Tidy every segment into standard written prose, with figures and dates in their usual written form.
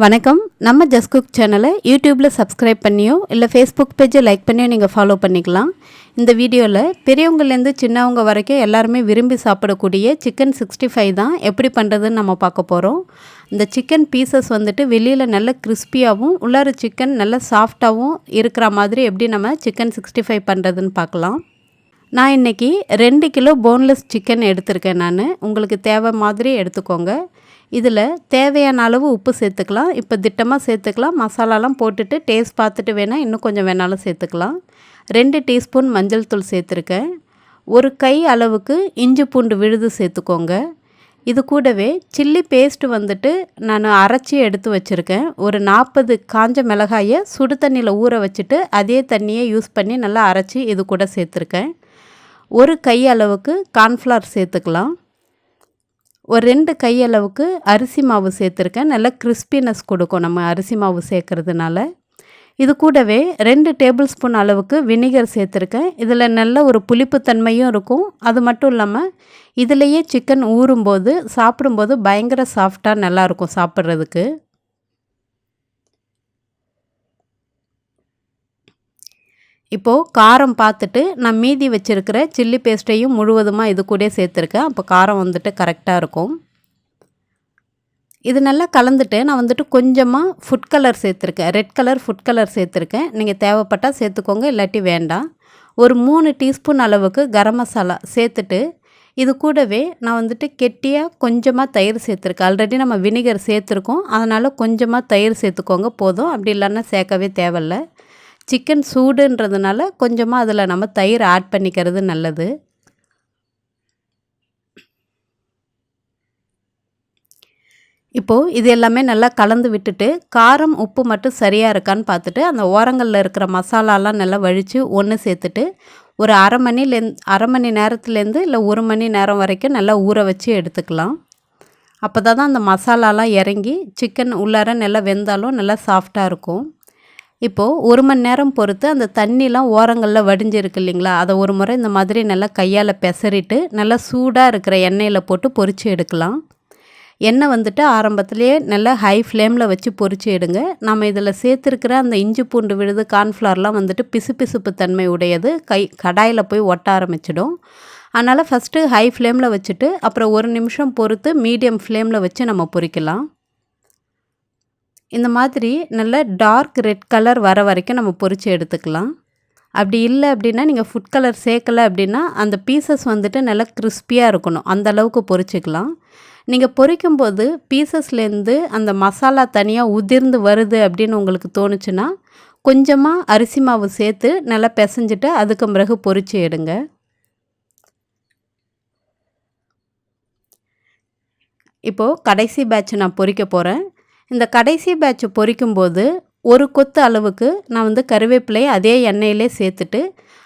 வணக்கம். நம்ம just cook சேனலை யூடியூப்பில் சப்ஸ்கிரைப் பண்ணியோ இல்லை ஃபேஸ்புக் பேஜை லைக் பண்ணியோ நீங்கள் ஃபாலோ பண்ணிக்கலாம். இந்த வீடியோவில் பெரியவங்கலேருந்து சின்னவங்க வரைக்கும் எல்லாருமே விரும்பி சாப்பிடக்கூடிய சிக்கன் 65 தான் எப்படி பண்ணுறதுன்னு நம்ம பார்க்க போகிறோம். இந்த சிக்கன் பீசஸ் வந்துட்டு வெளியில் நல்ல கிறிஸ்பியாகவும் உள்ளார சிக்கன் நல்ல சாஃப்டாகவும் இருக்கிற மாதிரி எப்படி நம்ம சிக்கன் 65 பண்ணுறதுன்னு பார்க்கலாம். நான் இன்றைக்கி 2 கிலோ போன்லெஸ் சிக்கன் எடுத்திருக்கேன். உங்களுக்கு தேவை மாதிரி எடுத்துக்கோங்க. இதில் தேவையான அளவு உப்பு சேர்த்துக்கலாம். இப்போ திட்டமாக சேர்த்துக்கலாம். மசாலாலாம் போட்டுட்டு டேஸ்ட் பார்த்துட்டு வேணால் இன்னும் கொஞ்சம் வேணாலும் சேர்த்துக்கலாம். 2 டீஸ்பூன் மஞ்சள் தூள் சேர்த்துருக்கேன். ஒரு கை அளவுக்கு இஞ்சி பூண்டு விழுது சேர்த்துக்கோங்க. இது கூடவே சில்லி பேஸ்ட்டு வந்துட்டு நான் அரைச்சி எடுத்து வச்சுருக்கேன். ஒரு 40 காஞ்ச மிளகாயை சுடு தண்ணியில் ஊற வச்சுட்டு அதே தண்ணியை யூஸ் பண்ணி நல்லா அரைச்சி இது கூட சேர்த்துருக்கேன். ஒரு கை அளவுக்கு கார்ன்ஃப்ளவர் சேர்த்துக்கலாம். ஒரு 2 கை அளவுக்கு அரிசி மாவு சேர்த்துருக்கேன். நல்லா கிறிஸ்பினஸ் கொடுக்கும் நம்ம அரிசி மாவு சேர்க்குறதுனால. இது கூடவே 2 டேபிள் ஸ்பூன் அளவுக்கு வினிகர் சேர்த்துருக்கேன். இதில் நல்ல ஒரு புளிப்புத்தன்மையும் இருக்கும். அது மட்டும் இல்லாமல் இதிலையே சிக்கன் ஊறும்போது சாப்பிடும்போது பயங்கர சாஃப்டாக நல்லாயிருக்கும் சாப்பிட்றதுக்கு. இப்போது காரம் பார்த்துட்டு நான் மீதி வச்சுருக்கிற சில்லி பேஸ்ட்டையும் முழுவதுமாக இது கூட சேர்த்துருக்கேன். அப்போ காரம் வந்துட்டு கரெக்டாக இருக்கும். இது நல்லா கலந்துட்டு நான் வந்துட்டு கொஞ்சமாக ஃபுட் கலர் சேர்த்துருக்கேன். ரெட் கலர் ஃபுட் கலர் சேர்த்துருக்கேன். நீங்கள் தேவைப்பட்டால் சேர்த்துக்கோங்க, இல்லாட்டி வேண்டாம். ஒரு 3 டீஸ்பூன் அளவுக்கு கரம் மசாலா சேர்த்துட்டு இது கூடவே நான் வந்துட்டு கெட்டியாக கொஞ்சமாக தயிர் சேர்த்துருக்கேன். ஆல்ரெடி நம்ம வினிகர் சேர்த்துருக்கோம். அதனால் கொஞ்சமாக தயிர் சேர்த்துக்கோங்க போதும். அப்படி இல்லைன்னா சேர்க்கவே தேவையில்லை. சிக்கன் சூடுன்றதுனால கொஞ்சமாக அதில் நம்ம தயிர் ஆட் பண்ணிக்கிறது நல்லது. இப்போது இது எல்லாமே நல்லா கலந்து விட்டுட்டு காரம் உப்பு மட்டும் சரியாக இருக்கான்னு பார்த்துட்டு அந்த ஓரங்களில் இருக்கிற மசாலாலாம் நல்லா வழித்து ஒன்று சேர்த்துட்டு ஒரு அரை மணி நேரத்துலேருந்து இல்லை 1 மணி நேரம் வரைக்கும் நல்லா ஊற வச்சு எடுத்துக்கலாம். அப்போ தான் அந்த மசாலாலாம் இறங்கி சிக்கன் உள்ளார நல்லா வெந்தாலும் நல்லா சாஃப்டாக இருக்கும். இப்போது 1 மணி நேரம் பொறுத்து அந்த தண்ணிலாம் ஓரங்களில் வடிஞ்சிருக்கு இல்லைங்களா, அதை ஒரு முறை இந்த மாதிரி நல்லா கையால் பெசறிட்டு நல்லா சூடாக இருக்கிற எண்ணெயில் போட்டு பொரித்து எடுக்கலாம். எண்ணெய் வந்துட்டு ஆரம்பத்துலேயே நல்லா ஹை ஃப்ளேமில் வச்சு பொரித்து எடுங்க. நம்ம இதில் சேர்த்துருக்கிற அந்த இஞ்சி பூண்டு விழுது கார்ன்ஃப்ளவர்லாம் வந்துட்டு பிசுபிசுப்பு தன்மை உடையது, கடாயில் போய் ஒட்ட ஆரம்பிச்சிடும். அதனால் ஃபஸ்ட்டு ஹை ஃப்ளேமில் வச்சுட்டு அப்புறம் 1 நிமிஷம் பொறுத்து மீடியம் ஃப்ளேமில் வச்சு நம்ம பொரிக்கலாம். இந்த மாதிரி நல்ல டார்க் ரெட் கலர் வர வரைக்கும் நம்ம பொரித்து எடுத்துக்கலாம். அப்படி இல்லை அப்படின்னா நீங்கள் ஃபுட் கலர் சேர்க்கலை அப்படின்னா அந்த பீசஸ் வந்துட்டு நல்லா கிறிஸ்பியாக இருக்கணும். அந்த அளவுக்கு பொரிச்சிக்கலாம். நீங்கள் பொரிக்கும்போது பீசஸ்லேருந்து அந்த மசாலா தனியாக உதிர்ந்து வருது அப்படின்னு உங்களுக்கு தோணுச்சுன்னா கொஞ்சமாக அரிசி மாவு சேர்த்து நல்லா பிசைஞ்சிட்டு அதுக்கு பிறகு பொரித்து எடுங்க. இப்போது கடைசி பேட்ச் நான் பொரிக்க போகிறேன். இந்த கடைசி பேட்ச் பொரிக்கும்போது ஒரு கொத்து அளவுக்கு நான் வந்து கருவேப்பிலையை அதே எண்ணெயிலே சேர்த்துட்டு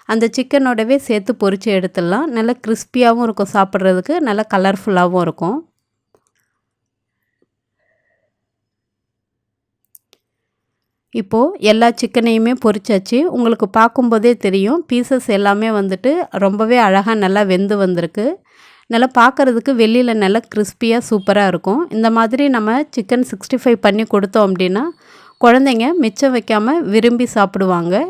அந்த சிக்கனோடவே சேர்த்து பொரித்து எடுத்துடலாம். நல்லா கிறிஸ்பியாகவும் இருக்கும், சாப்பிட்றதுக்கு நல்லா கலர்ஃபுல்லாகவும் இருக்கும். இப்போது எல்லா சிக்கனையுமே பொரிச்சாச்சு. உங்களுக்கு பார்க்கும்போதே தெரியும் பீசஸ் எல்லாமே வந்துட்டு ரொம்பவே அழகாக நல்லா வெந்து வந்திருக்கு. நல்லா பார்க்குறதுக்கு வெளியில் நல்லா கிறிஸ்பியாக சூப்பராக இருக்கும். இந்த மாதிரி நம்ம சிக்கன் 65 பண்ணி கொடுத்தோம் அப்படின்னா குழந்தைங்க மிச்சம் வைக்காமல் விரும்பி சாப்பிடுவாங்க.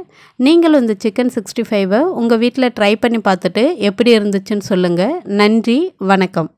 நீங்களும் இந்த சிக்கன் 65 உங்கள் வீட்டில் ட்ரை பண்ணி பார்த்துட்டு எப்படி இருந்துச்சுன்னு சொல்லுங்கள். நன்றி, வணக்கம்.